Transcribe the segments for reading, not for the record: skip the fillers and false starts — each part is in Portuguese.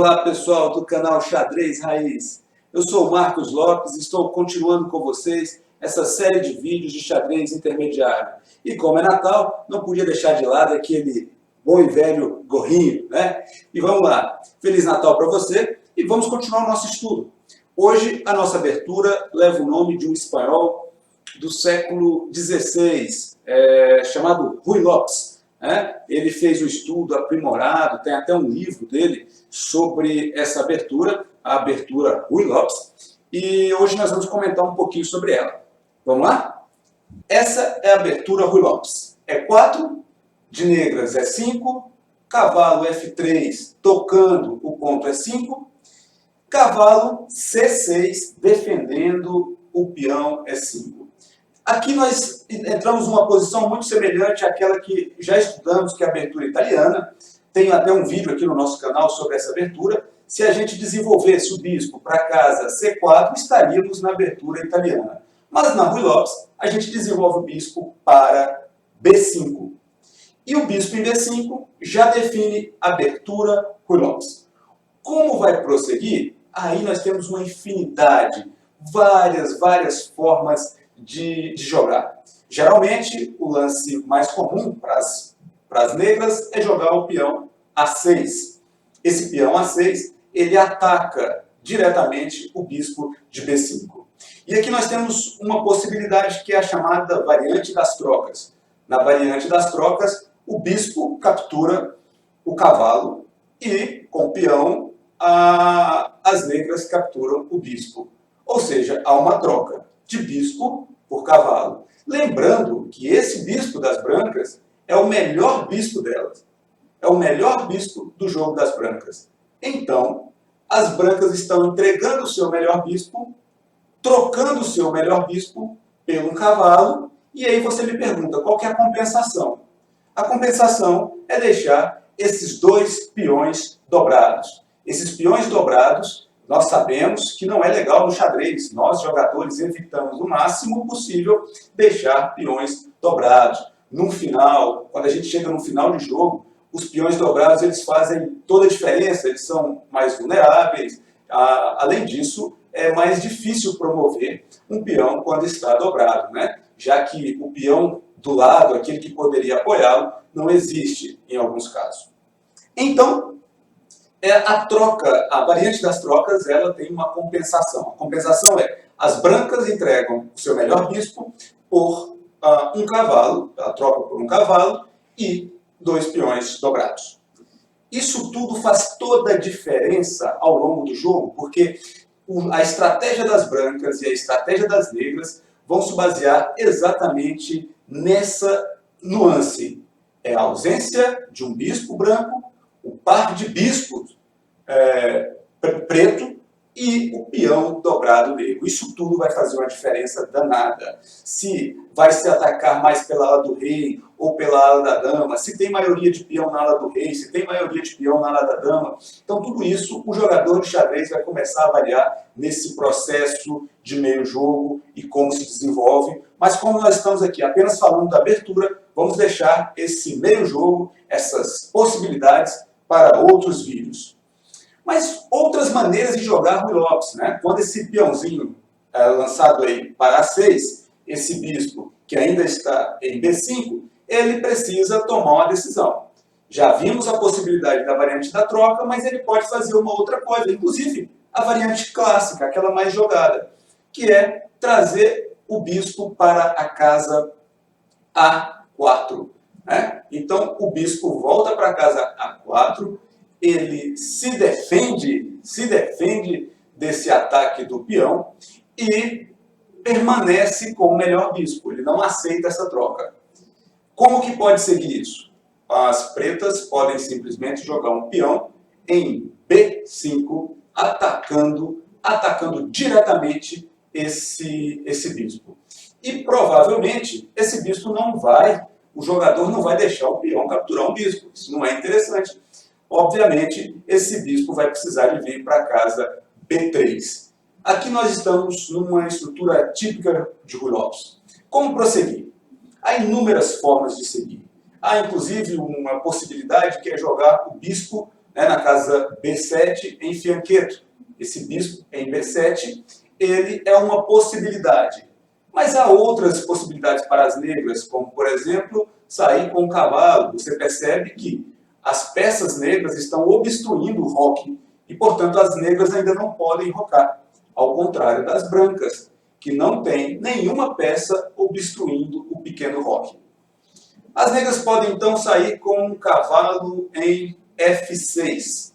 Olá pessoal do canal Xadrez Raiz, eu sou o Marcos Lopes e estou continuando com vocês essa série de vídeos de xadrez intermediário. E como é Natal, não podia deixar de lado aquele bom e velho gorrinho, né? E vamos lá, Feliz Natal para você e vamos continuar o nosso estudo. Hoje a nossa abertura leva o nome de um espanhol do século XVI, chamado Ruy Lopes. Ele fez um estudo aprimorado, tem até um livro dele sobre essa abertura, a abertura Ruy Lopes, e hoje nós vamos comentar um pouquinho sobre ela. Vamos lá? Essa é a abertura Ruy Lopes. E4, de negras E5, cavalo F3 tocando o ponto E5, cavalo C6 defendendo o peão E5. Aqui nós entramos numa posição muito semelhante àquela que já estudamos, que é a abertura italiana. Tem até um vídeo aqui no nosso canal sobre essa abertura. Se a gente desenvolvesse o bispo para casa C4, estaríamos na abertura italiana. Mas na Ruy Lopes, a gente desenvolve o bispo para B5. E o bispo em B5 já define a abertura Ruy Lopes. Como vai prosseguir? Aí nós temos uma infinidade, várias formas de jogar. Geralmente, o lance mais comum para as negras é jogar o peão A6. Esse peão A6, ele ataca diretamente o bispo de B5. E aqui nós temos uma possibilidade que é a chamada variante das trocas. Na variante das trocas, o bispo captura o cavalo e, com o peão, as negras capturam o bispo. Ou seja, há uma troca de bispo por cavalo. Lembrando que esse bispo das brancas é o melhor bispo delas. É o melhor bispo do jogo das brancas. Então, as brancas estão entregando o seu melhor bispo, trocando o seu melhor bispo pelo cavalo, e aí você me pergunta, qual que é a compensação? A compensação é deixar esses dois peões dobrados. Esses peões dobrados, nós sabemos que não é legal no xadrez. Nós, jogadores, evitamos o máximo possível deixar peões dobrados. No final, quando a gente chega no final de jogo, os peões dobrados eles fazem toda a diferença, eles são mais vulneráveis. Além disso, é mais difícil promover um peão quando está dobrado, né? Já que o peão do lado, aquele que poderia apoiá-lo, não existe em alguns casos. Então, a variante das trocas, ela tem uma compensação. A compensação é, as brancas entregam o seu melhor bispo por um cavalo, ela troca por um cavalo e dois peões dobrados. Isso tudo faz toda a diferença ao longo do jogo, porque a estratégia das brancas e a estratégia das negras vão se basear exatamente nessa nuance. É a ausência de um bispo branco, o par de bispos preto e o peão dobrado negro. Isso tudo vai fazer uma diferença danada. Se vai se atacar mais pela ala do rei ou pela ala da dama, se tem maioria de peão na ala do rei, se tem maioria de peão na ala da dama. Então tudo isso o jogador de xadrez vai começar a avaliar nesse processo de meio jogo e como se desenvolve. Mas como nós estamos aqui apenas falando da abertura, vamos deixar esse meio jogo, essas possibilidades para outros vídeos. Mas outras maneiras de jogar Ruy Lopes, né? Quando esse peãozinho é lançado aí para A6, esse bispo que ainda está em B5, ele precisa tomar uma decisão. Já vimos a possibilidade da variante da troca, mas ele pode fazer uma outra coisa, inclusive a variante clássica, aquela mais jogada, que é trazer o bispo para a casa A4. Né? Então, o bispo volta para a casa A4, ele se defende desse ataque do peão e permanece com o melhor bispo. Ele não aceita essa troca. Como que pode seguir isso? As pretas podem simplesmente jogar um peão em B5, atacando diretamente esse bispo. E provavelmente esse bispo o jogador não vai deixar o peão capturar um bispo. Isso não é interessante. Obviamente, esse bispo vai precisar de vir para a casa B3. Aqui nós estamos numa estrutura típica de Ruy Lopes. Como prosseguir? Há inúmeras formas de seguir. Há, inclusive, uma possibilidade que é jogar o bispo né, na casa B7 em fianqueto. Esse bispo em B7, ele é uma possibilidade. Mas há outras possibilidades para as negras, como, por exemplo, sair com o cavalo. Você percebe que as peças negras estão obstruindo o roque e, portanto, as negras ainda não podem rocar, ao contrário das brancas, que não tem nenhuma peça obstruindo o pequeno roque. As negras podem, então, sair com um cavalo em F6,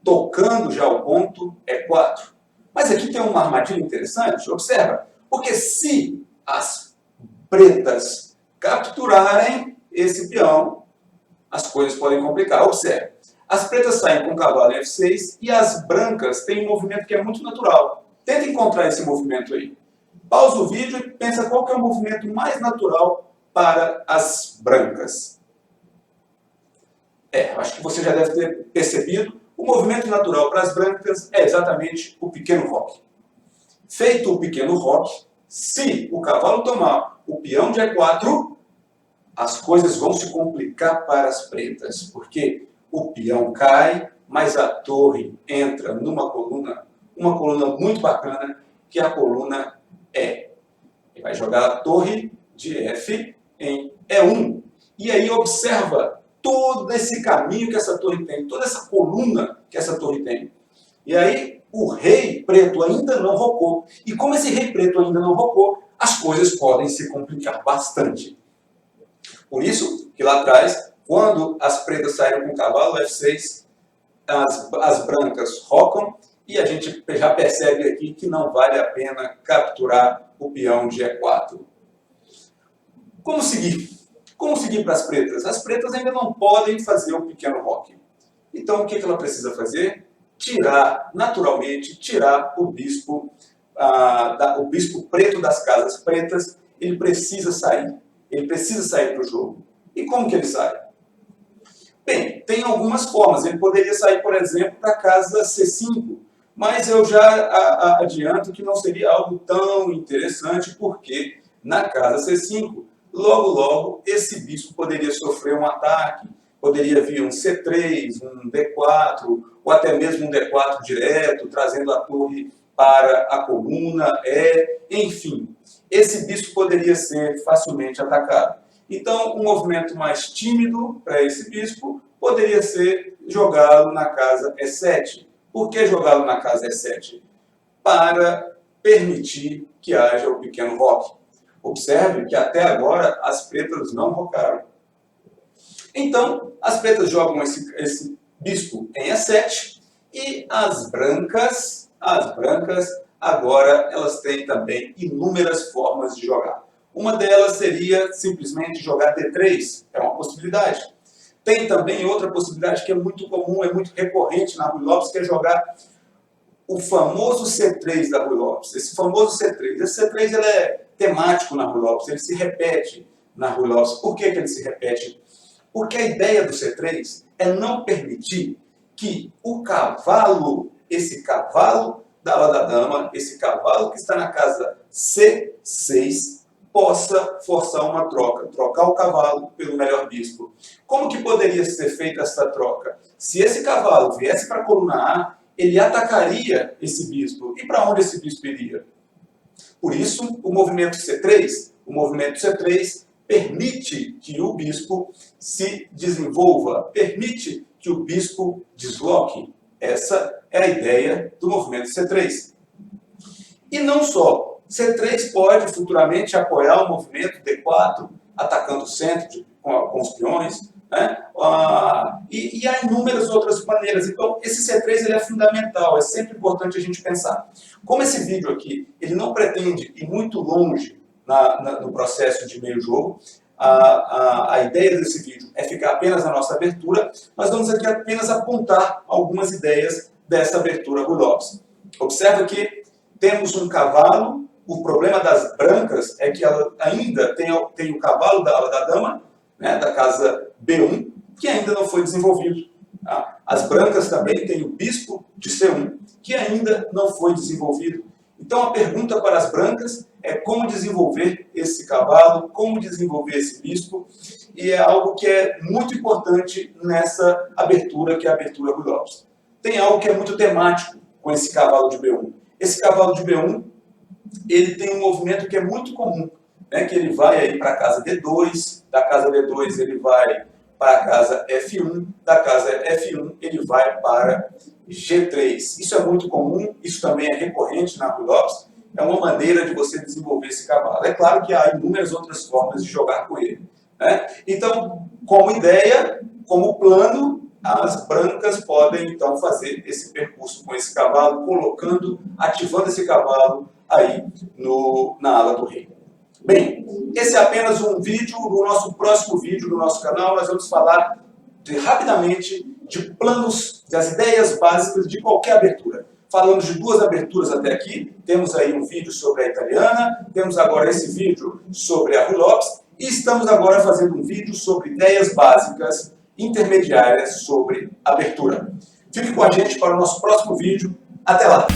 tocando já o ponto E4. Mas aqui tem uma armadilha interessante, observa, porque se as pretas capturarem esse peão, as coisas podem complicar. Observe, as pretas saem com o cavalo em F6 e as brancas têm um movimento que é muito natural. Tenta encontrar esse movimento aí. Pausa o vídeo e pensa qual que é o movimento mais natural para as brancas. Acho que você já deve ter percebido, o movimento natural para as brancas é exatamente o pequeno roque. Feito o pequeno roque, se o cavalo tomar o peão de E4, as coisas vão se complicar para as pretas, porque o peão cai, mas a torre entra numa coluna, uma coluna muito bacana, que é a coluna E. Ele vai jogar a torre de F em E1. E aí observa todo esse caminho que essa torre tem, toda essa coluna que essa torre tem. E aí o rei preto ainda não rocou. E como esse rei preto ainda não rocou, as coisas podem se complicar bastante. Por isso que lá atrás, quando as pretas saíram com o cavalo F6, as brancas rocam, e a gente já percebe aqui que não vale a pena capturar o peão de E4. Como seguir? Como seguir para as pretas? As pretas ainda não podem fazer o pequeno roque. Então, o que ela precisa fazer? Naturalmente, tirar o bispo preto das casas pretas. Ele precisa sair. Ele precisa sair para o jogo. E como que ele sai? Bem, tem algumas formas. Ele poderia sair, por exemplo, para a casa C5. Mas eu já adianto que não seria algo tão interessante, porque na casa C5, logo, esse bispo poderia sofrer um ataque, poderia vir um C3, um D4, ou até mesmo um D4 direto, trazendo a torre para a coluna E, enfim. Esse bispo poderia ser facilmente atacado. Então, um movimento mais tímido para esse bispo poderia ser jogá-lo na casa E7. Por que jogá-lo na casa E7? Para permitir que haja o pequeno roque. Observe que até agora as pretas não rocaram. Então, as pretas jogam esse bispo em E7 e as brancas agora elas têm também inúmeras formas de jogar. Uma delas seria simplesmente jogar D3, é uma possibilidade. Tem também outra possibilidade que é muito comum, é muito recorrente na Ruy Lopes, que é jogar o famoso C3 da Ruy Lopes. Esse famoso C3. Esse C3 ele é temático na Ruy Lopes, ele se repete na Ruy Lopes. Por que ele se repete? Porque a ideia do C3 é não permitir que o cavalo, esse cavalo da ala da dama, esse cavalo que está na casa C6, possa forçar uma troca, trocar o cavalo pelo melhor bispo. Como que poderia ser feita essa troca? Se esse cavalo viesse para a coluna A, ele atacaria esse bispo. E para onde esse bispo iria? Por isso, o movimento C3 permite que o bispo se desenvolva, permite que o bispo desloque. Essa é a ideia do movimento C3. E não só. C3 pode futuramente apoiar o movimento D4, atacando o centro com os peões, né? E há inúmeras outras maneiras. Então, esse C3 ele é fundamental, é sempre importante a gente pensar. Como esse vídeo aqui ele não pretende ir muito longe no processo de meio jogo, a ideia desse vídeo é ficar apenas na nossa abertura, nós vamos aqui apenas apontar algumas ideias dessa abertura Ruy Lopes. Observa que temos um cavalo. O problema das brancas é que ela ainda tem o cavalo da ala da dama, né, da casa B1, que ainda não foi desenvolvido. Tá? As brancas também têm o bispo de C1, que ainda não foi desenvolvido. Então a pergunta para as brancas é como desenvolver esse cavalo, como desenvolver esse bispo, e é algo que é muito importante nessa abertura, que é a abertura Ruy Lopes. Tem algo que é muito temático com esse cavalo de B1. Esse cavalo de B1, ele tem um movimento que é muito comum, né? Que ele vai aí para a casa D2, da casa D2 ele vai para a casa F1, da casa F1 ele vai para G3. Isso é muito comum, isso também é recorrente na Ruy Lopes, é uma maneira de você desenvolver esse cavalo. É claro que há inúmeras outras formas de jogar com ele, né? Então, como ideia, como plano, as brancas podem então fazer esse percurso com esse cavalo, colocando, ativando esse cavalo aí na ala do rei. Bem, esse é apenas um vídeo. No nosso próximo vídeo do nosso canal, nós vamos falar rapidamente de planos, das ideias básicas de qualquer abertura. Falamos de 2 aberturas até aqui, temos aí um vídeo sobre a italiana, temos agora esse vídeo sobre a Ruy Lopes, e estamos agora fazendo um vídeo sobre ideias básicas intermediárias sobre abertura. Fique com a gente para o nosso próximo vídeo. Até lá!